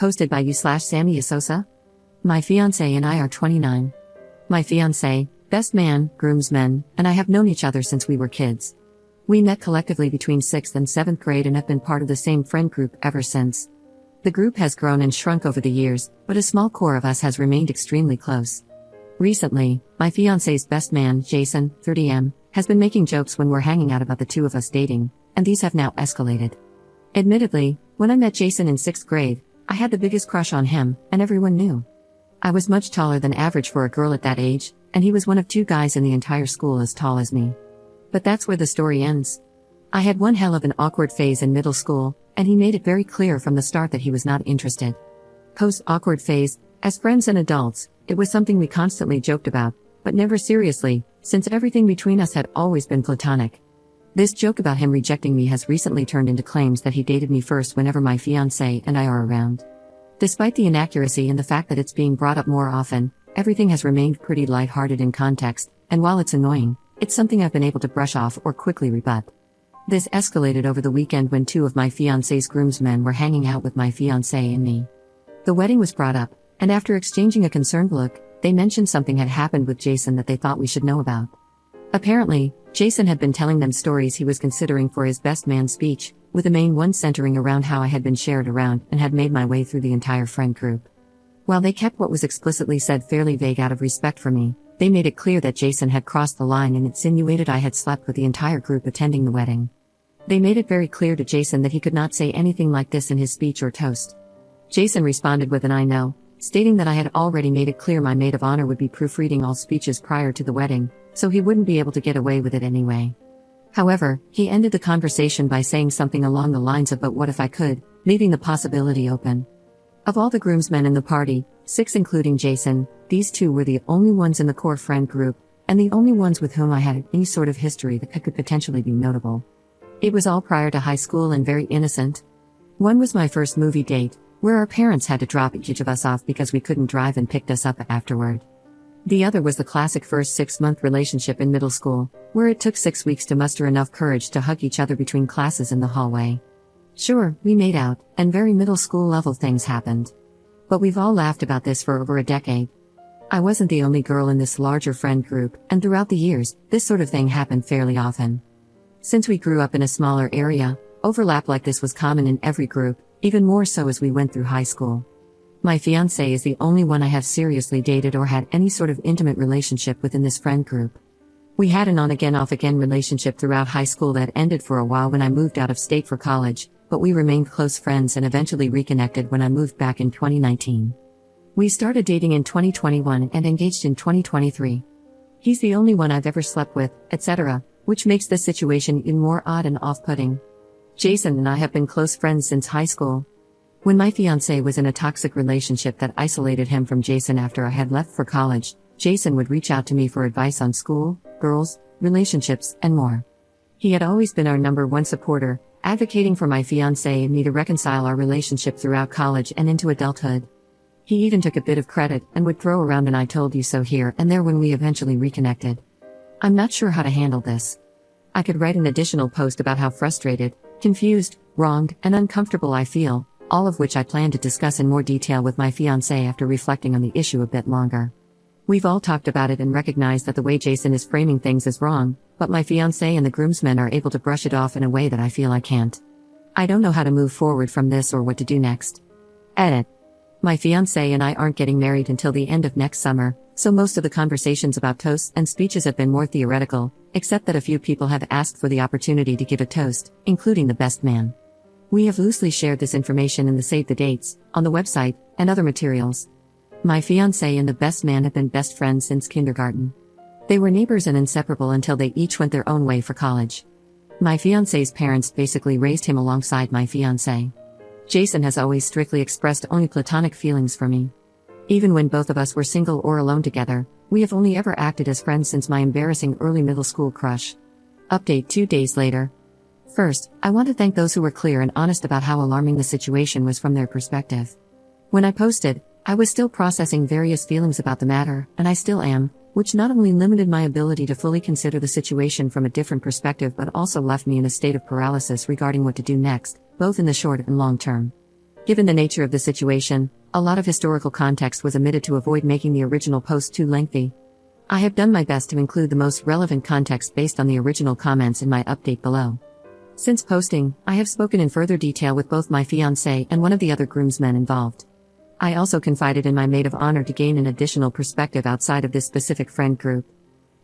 Hosted by you/Sammy Asosa. My fiance and I are 29. My fiance, best man, groomsmen, and I have known each other since we were kids. We met collectively between 6th and 7th grade and have been part of the same friend group ever since. The group has grown and shrunk over the years, but a small core of us has remained extremely close. Recently, my fiance's best man, Jason, 30M, has been making jokes when we're hanging out about the two of us dating, and these have now escalated. Admittedly, when I met Jason in 6th grade, I had the biggest crush on him, and everyone knew. I was much taller than average for a girl at that age, and he was one of 2 guys in the entire school as tall as me. But that's where the story ends. I had one hell of an awkward phase in middle school, and he made it very clear from the start that he was not interested. Post-awkward phase, as friends and adults, it was something we constantly joked about, but never seriously, since everything between us had always been platonic. This joke about him rejecting me has recently turned into claims that he dated me first whenever my fiancé and I are around. Despite the inaccuracy and the fact that it's being brought up more often, everything has remained pretty lighthearted in context, and while it's annoying, it's something I've been able to brush off or quickly rebut. This escalated over the weekend when 2 of my fiancé's groomsmen were hanging out with my fiancé and me. The wedding was brought up, and after exchanging a concerned look, they mentioned something had happened with Jason that they thought we should know about. Apparently, Jason had been telling them stories he was considering for his best man speech, with the main one centering around how I had been shared around and had made my way through the entire friend group. While they kept what was explicitly said fairly vague out of respect for me, they made it clear that Jason had crossed the line and insinuated I had slept with the entire group attending the wedding. They made it very clear to Jason that he could not say anything like this in his speech or toast. Jason responded with an "I know," stating that I had already made it clear my maid of honor would be proofreading all speeches prior to the wedding, so he wouldn't be able to get away with it anyway. However, he ended the conversation by saying something along the lines of "but what if I could," leaving the possibility open. Of all the groomsmen in the party, 6 including Jason, these 2 were the only ones in the core friend group, and the only ones with whom I had any sort of history that could potentially be notable. It was all prior to high school and very innocent. One was my first movie date, where our parents had to drop each of us off because we couldn't drive and picked us up afterward. The other was the classic first 6-month relationship in middle school, where it took 6 weeks to muster enough courage to hug each other between classes in the hallway. Sure, we made out, and very middle school level things happened. But we've all laughed about this for over a decade. I wasn't the only girl in this larger friend group, and throughout the years, this sort of thing happened fairly often. Since we grew up in a smaller area, overlap like this was common in every group, even more so as we went through high school. My fiancé is the only one I have seriously dated or had any sort of intimate relationship with in this friend group. We had an on-again off-again relationship throughout high school that ended for a while when I moved out of state for college, but we remained close friends and eventually reconnected when I moved back in 2019. We started dating in 2021 and engaged in 2023. He's the only one I've ever slept with, etc., which makes this situation even more odd and off-putting. Jason and I have been close friends since high school. When my fiancé was in a toxic relationship that isolated him from Jason after I had left for college, Jason would reach out to me for advice on school, girls, relationships, and more. He had always been our number one supporter, advocating for my fiancé and me to reconcile our relationship throughout college and into adulthood. He even took a bit of credit and would throw around an "I told you so" here and there when we eventually reconnected. I'm not sure how to handle this. I could write an additional post about how frustrated, confused, wronged, and uncomfortable I feel, all of which I plan to discuss in more detail with my fiancé after reflecting on the issue a bit longer. We've all talked about it and recognized that the way Jason is framing things is wrong, but my fiancé and the groomsmen are able to brush it off in a way that I feel I can't. I don't know how to move forward from this or what to do next. Edit. My fiancé and I aren't getting married until the end of next summer, so most of the conversations about toasts and speeches have been more theoretical, except that a few people have asked for the opportunity to give a toast, including the best man. We have loosely shared this information in the Save the Dates, on the website, and other materials. My fiancé and the best man have been best friends since kindergarten. They were neighbors and inseparable until they each went their own way for college. My fiancé's parents basically raised him alongside my fiancé. Jason has always strictly expressed only platonic feelings for me. Even when both of us were single or alone together, we have only ever acted as friends since my embarrassing early middle school crush. Update 2 days later. First, I want to thank those who were clear and honest about how alarming the situation was from their perspective. When I posted, I was still processing various feelings about the matter, and I still am, which not only limited my ability to fully consider the situation from a different perspective but also left me in a state of paralysis regarding what to do next, both in the short and long term. Given the nature of the situation, a lot of historical context was omitted to avoid making the original post too lengthy. I have done my best to include the most relevant context based on the original comments in my update below. Since posting, I have spoken in further detail with both my fiancé and one of the other groomsmen involved. I also confided in my maid of honor to gain an additional perspective outside of this specific friend group.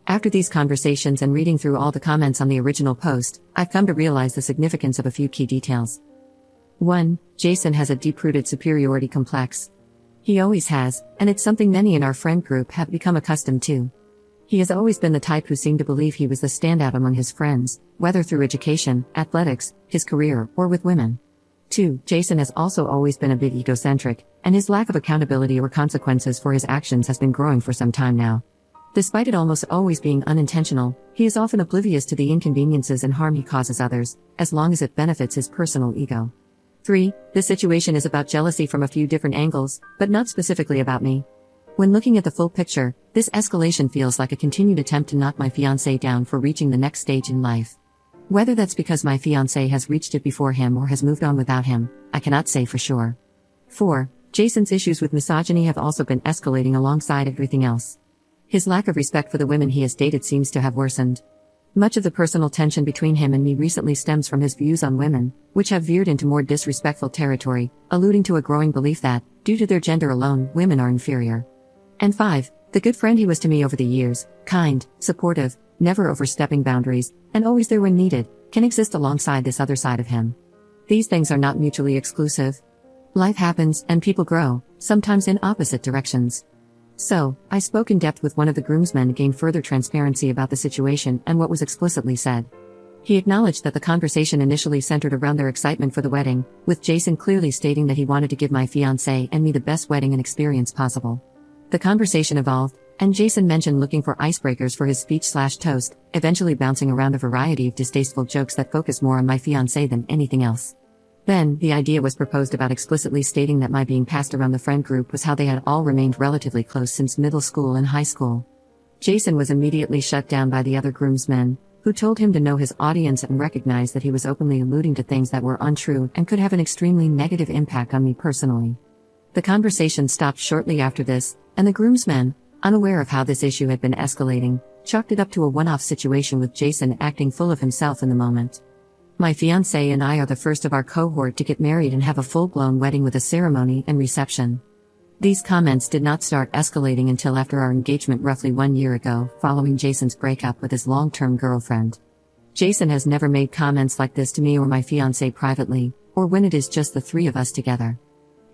After these conversations and reading through all the comments on the original post, I've come to realize the significance of a few key details. 1. Jason has a deep-rooted superiority complex. He always has, and it's something many in our friend group have become accustomed to. He has always been the type who seemed to believe he was the standout among his friends, whether through education, athletics, his career, or with women. 2. Jason has also always been a bit egocentric, and his lack of accountability or consequences for his actions has been growing for some time now. Despite it almost always being unintentional, he is often oblivious to the inconveniences and harm he causes others, as long as it benefits his personal ego. 3. This situation is about jealousy from a few different angles, but not specifically about me. When looking at the full picture, this escalation feels like a continued attempt to knock my fiancé down for reaching the next stage in life. Whether that's because my fiancé has reached it before him or has moved on without him, I cannot say for sure. 4. Jason's issues with misogyny have also been escalating alongside everything else. His lack of respect for the women he has dated seems to have worsened. Much of the personal tension between him and me recently stems from his views on women, which have veered into more disrespectful territory, alluding to a growing belief that, due to their gender alone, women are inferior. And 5. The good friend he was to me over the years, kind, supportive, never overstepping boundaries, and always there when needed, can exist alongside this other side of him. These things are not mutually exclusive. Life happens, and people grow, sometimes in opposite directions. So, I spoke in depth with one of the groomsmen to gain further transparency about the situation and what was explicitly said. He acknowledged that the conversation initially centered around their excitement for the wedding, with Jason clearly stating that he wanted to give my fiancé and me the best wedding and experience possible. The conversation evolved, and Jason mentioned looking for icebreakers for his speech/toast, eventually bouncing around a variety of distasteful jokes that focus more on my fiancé than anything else. Then, the idea was proposed about explicitly stating that my being passed around the friend group was how they had all remained relatively close since middle school and high school. Jason was immediately shut down by the other groomsmen, who told him to know his audience and recognize that he was openly alluding to things that were untrue and could have an extremely negative impact on me personally. The conversation stopped shortly after this, and the groomsmen, unaware of how this issue had been escalating, chalked it up to a one-off situation with Jason acting full of himself in the moment. My fiancé and I are the first of our cohort to get married and have a full-blown wedding with a ceremony and reception. These comments did not start escalating until after our engagement roughly 1 year ago, following Jason's breakup with his long-term girlfriend. Jason has never made comments like this to me or my fiancé privately, or when it is just the three of us together.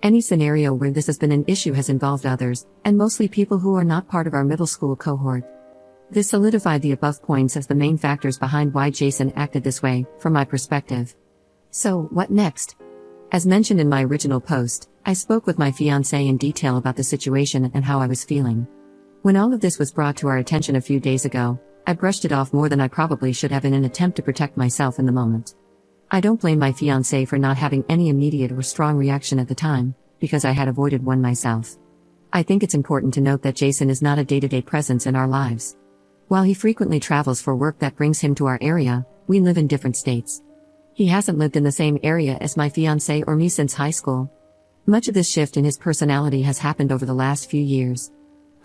Any scenario where this has been an issue has involved others, and mostly people who are not part of our middle school cohort. This solidified the above points as the main factors behind why Jason acted this way, from my perspective. So, what next? As mentioned in my original post, I spoke with my fiancé in detail about the situation and how I was feeling. When all of this was brought to our attention a few days ago, I brushed it off more than I probably should have in an attempt to protect myself in the moment. I don't blame my fiancé for not having any immediate or strong reaction at the time, because I had avoided one myself. I think it's important to note that Jason is not a day-to-day presence in our lives. While he frequently travels for work that brings him to our area, we live in different states. He hasn't lived in the same area as my fiancé or me since high school. Much of this shift in his personality has happened over the last few years.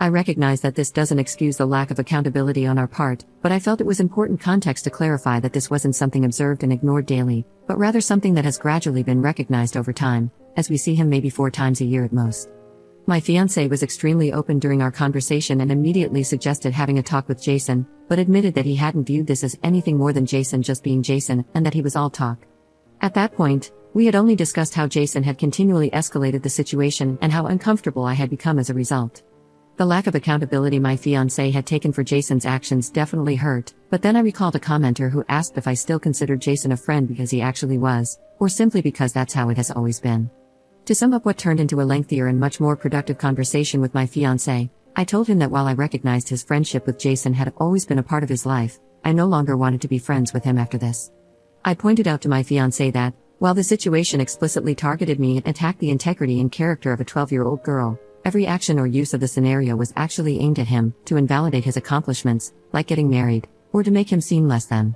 I recognize that this doesn't excuse the lack of accountability on our part, but I felt it was important context to clarify that this wasn't something observed and ignored daily, but rather something that has gradually been recognized over time, as we see him maybe 4 times a year at most. My fiancé was extremely open during our conversation and immediately suggested having a talk with Jason, but admitted that he hadn't viewed this as anything more than Jason just being Jason and that he was all talk. At that point, we had only discussed how Jason had continually escalated the situation and how uncomfortable I had become as a result. The lack of accountability my fiancé had taken for Jason's actions definitely hurt, but then I recalled a commenter who asked if I still considered Jason a friend because he actually was, or simply because that's how it has always been. To sum up what turned into a lengthier and much more productive conversation with my fiancé, I told him that while I recognized his friendship with Jason had always been a part of his life, I no longer wanted to be friends with him after this. I pointed out to my fiancé that, while the situation explicitly targeted me and attacked the integrity and character of a 12-year-old girl, every action or use of the scenario was actually aimed at him, to invalidate his accomplishments, like getting married, or to make him seem less than.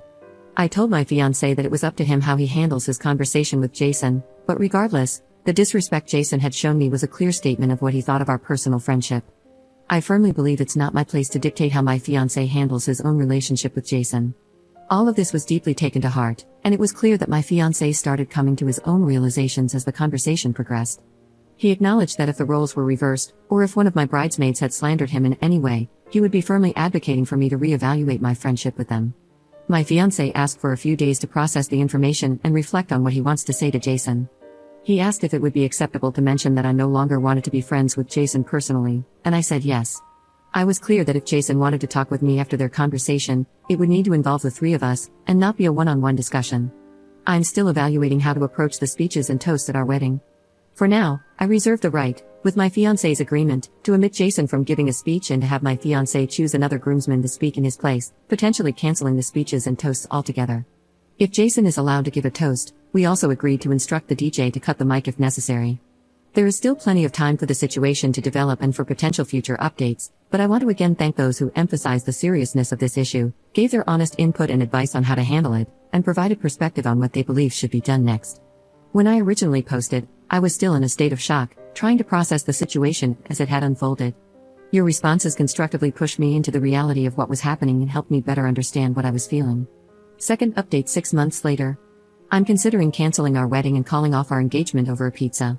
I told my fiancé that it was up to him how he handles his conversation with Jason, but regardless, The disrespect Jason had shown me was a clear statement of what he thought of our personal friendship. I firmly believe it's not my place to dictate how my fiancé handles his own relationship with Jason. All of this was deeply taken to heart, and it was clear that my fiancé started coming to his own realizations as the conversation progressed. He acknowledged that if the roles were reversed, or if one of my bridesmaids had slandered him in any way, he would be firmly advocating for me to reevaluate my friendship with them. My fiancé asked for a few days to process the information and reflect on what he wants to say to Jason. He asked if it would be acceptable to mention that I no longer wanted to be friends with Jason personally, and I said yes. I was clear that if Jason wanted to talk with me after their conversation, it would need to involve the three of us, and not be a one-on-one discussion. I'm still evaluating how to approach the speeches and toasts at our wedding. For now, I reserve the right, with my fiancé's agreement, to omit Jason from giving a speech and to have my fiancé choose another groomsman to speak in his place, potentially canceling the speeches and toasts altogether. If Jason is allowed to give a toast, we also agreed to instruct the DJ to cut the mic if necessary. There is still plenty of time for the situation to develop and for potential future updates, but I want to again thank those who emphasized the seriousness of this issue, gave their honest input and advice on how to handle it, and provided perspective on what they believe should be done next. When I originally posted, I was still in a state of shock, trying to process the situation as it had unfolded. Your responses constructively pushed me into the reality of what was happening and helped me better understand what I was feeling. Second update 6 months later. I'm considering canceling our wedding and calling off our engagement over a pizza.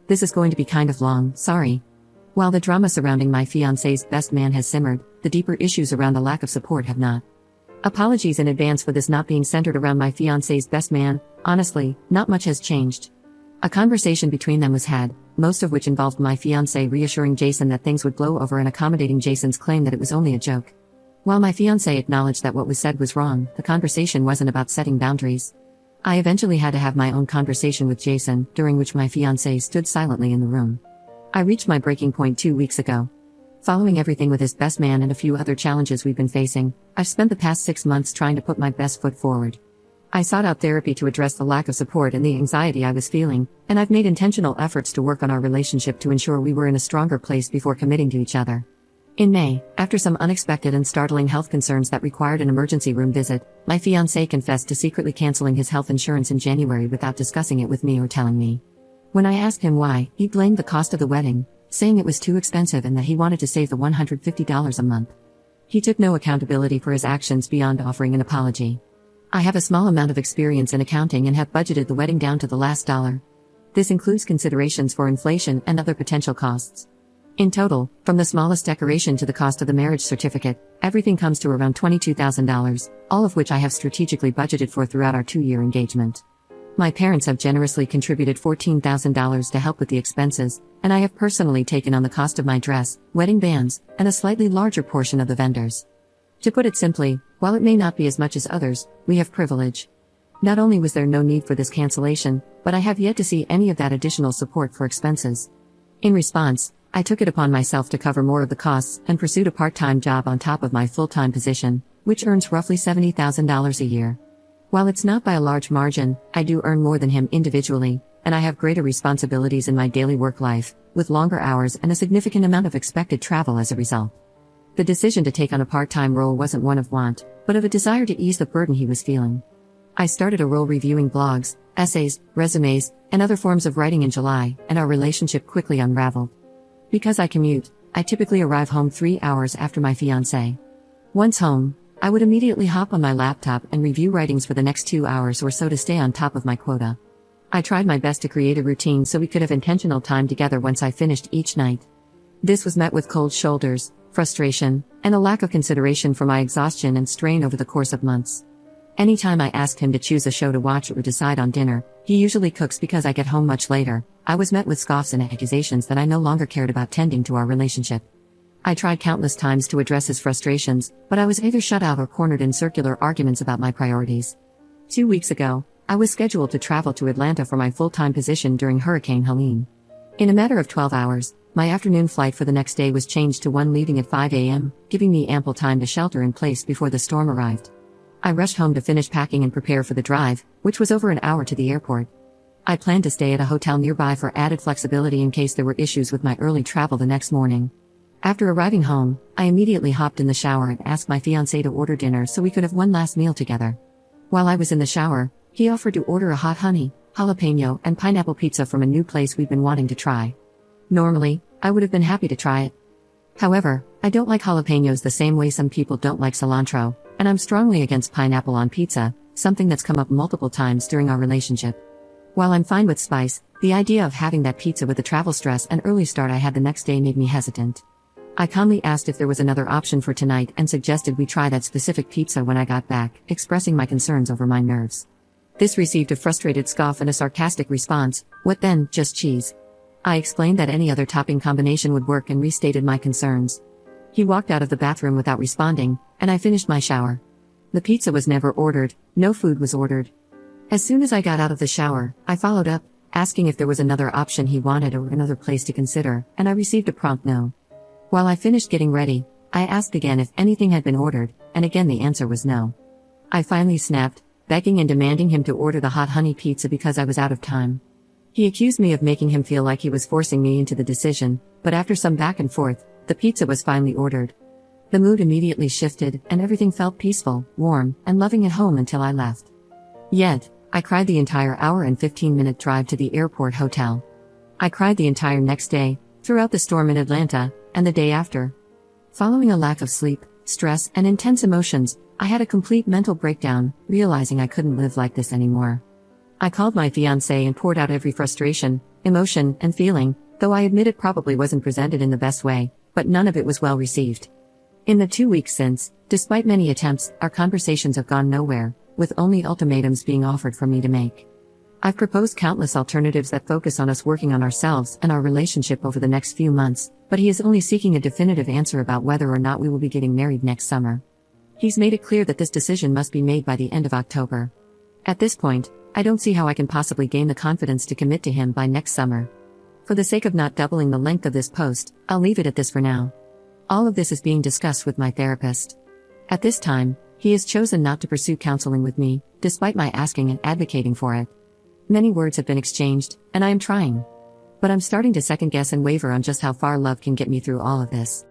This is going to be kind of long, sorry. While the drama surrounding my fiancé's best man has simmered, the deeper issues around the lack of support have not. Apologies in advance for this not being centered around my fiancé's best man. Honestly, not much has changed. A conversation between them was had, most of which involved my fiancé reassuring Jason that things would blow over and accommodating Jason's claim that it was only a joke. While my fiancé acknowledged that what was said was wrong, the conversation wasn't about setting boundaries. I eventually had to have my own conversation with Jason, during which my fiancé stood silently in the room. I reached my breaking point 2 weeks ago. Following everything with his best man and a few other challenges we've been facing, I've spent the past 6 months trying to put my best foot forward. I sought out therapy to address the lack of support and the anxiety I was feeling, and I've made intentional efforts to work on our relationship to ensure we were in a stronger place before committing to each other. In May, after some unexpected and startling health concerns that required an emergency room visit, my fiancé confessed to secretly canceling his health insurance in January without discussing it with me or telling me. When I asked him why, he blamed the cost of the wedding, saying it was too expensive and that he wanted to save the $150 a month. He took no accountability for his actions beyond offering an apology. I have a small amount of experience in accounting and have budgeted the wedding down to the last dollar. This includes considerations for inflation and other potential costs. In total, from the smallest decoration to the cost of the marriage certificate, everything comes to around $22,000, all of which I have strategically budgeted for throughout our 2-year engagement. My parents have generously contributed $14,000 to help with the expenses, and I have personally taken on the cost of my dress, wedding bands, and a slightly larger portion of the vendors. To put it simply, while it may not be as much as others, we have privilege. Not only was there no need for this cancellation, but I have yet to see any of that additional support for expenses. In response, I took it upon myself to cover more of the costs and pursued a part-time job on top of my full-time position, which earns roughly $70,000 a year. While it's not by a large margin, I do earn more than him individually, and I have greater responsibilities in my daily work life, with longer hours and a significant amount of expected travel as a result. The decision to take on a part-time role wasn't one of want, but of a desire to ease the burden he was feeling. I started a role reviewing blogs, essays, resumes, and other forms of writing in July, and our relationship quickly unraveled. Because I commute, I typically arrive home 3 hours after my fiancé. Once home, I would immediately hop on my laptop and review writings for the next 2 hours or so to stay on top of my quota. I tried my best to create a routine so we could have intentional time together once I finished each night. This was met with cold shoulders, frustration, and a lack of consideration for my exhaustion and strain over the course of months. Anytime I asked him to choose a show to watch or decide on dinner, he usually cooks because I get home much later. I was met with scoffs and accusations that I no longer cared about tending to our relationship. I tried countless times to address his frustrations, but I was either shut out or cornered in circular arguments about my priorities. 2 weeks ago, I was scheduled to travel to Atlanta for my full-time position during Hurricane Helene. In a matter of 12 hours, my afternoon flight for the next day was changed to one leaving at 5 a.m., giving me ample time to shelter in place before the storm arrived. I rushed home to finish packing and prepare for the drive, which was over an hour to the airport. I planned to stay at a hotel nearby for added flexibility in case there were issues with my early travel the next morning. After arriving home, I immediately hopped in the shower and asked my fiancé to order dinner so we could have one last meal together. While I was in the shower, he offered to order a hot honey, jalapeno, and pineapple pizza from a new place we've been wanting to try. Normally, I would have been happy to try it. However, I don't like jalapenos the same way some people don't like cilantro, and I'm strongly against pineapple on pizza, something that's come up multiple times during our relationship. While I'm fine with spice, the idea of having that pizza with the travel stress and early start I had the next day made me hesitant. I calmly asked if there was another option for tonight and suggested we try that specific pizza when I got back, expressing my concerns over my nerves. This received a frustrated scoff and a sarcastic response, "What then, just cheese?" I explained that any other topping combination would work and restated my concerns. He walked out of the bathroom without responding, and I finished my shower. The pizza was never ordered, no food was ordered. As soon as I got out of the shower, I followed up, asking if there was another option he wanted or another place to consider, and I received a prompt no. While I finished getting ready, I asked again if anything had been ordered, and again the answer was no. I finally snapped, begging and demanding him to order the hot honey pizza because I was out of time. He accused me of making him feel like he was forcing me into the decision, but after some back and forth, the pizza was finally ordered. The mood immediately shifted, and everything felt peaceful, warm, and loving at home until I left. Yet, I cried the entire hour and 15-minute drive to the airport hotel. I cried the entire next day, throughout the storm in Atlanta, and the day after. Following a lack of sleep, stress, and intense emotions, I had a complete mental breakdown, realizing I couldn't live like this anymore. I called my fiancé and poured out every frustration, emotion, and feeling, though I admit it probably wasn't presented in the best way, but none of it was well received. In the 2 weeks since, despite many attempts, our conversations have gone nowhere, with only ultimatums being offered for me to make. I've proposed countless alternatives that focus on us working on ourselves and our relationship over the next few months, but he is only seeking a definitive answer about whether or not we will be getting married next summer. He's made it clear that this decision must be made by the end of October. At this point, I don't see how I can possibly gain the confidence to commit to him by next summer. For the sake of not doubling the length of this post, I'll leave it at this for now. All of this is being discussed with my therapist. At this time, he has chosen not to pursue counseling with me, despite my asking and advocating for it. Many words have been exchanged, and I am trying. But I'm starting to second guess and waver on just how far love can get me through all of this.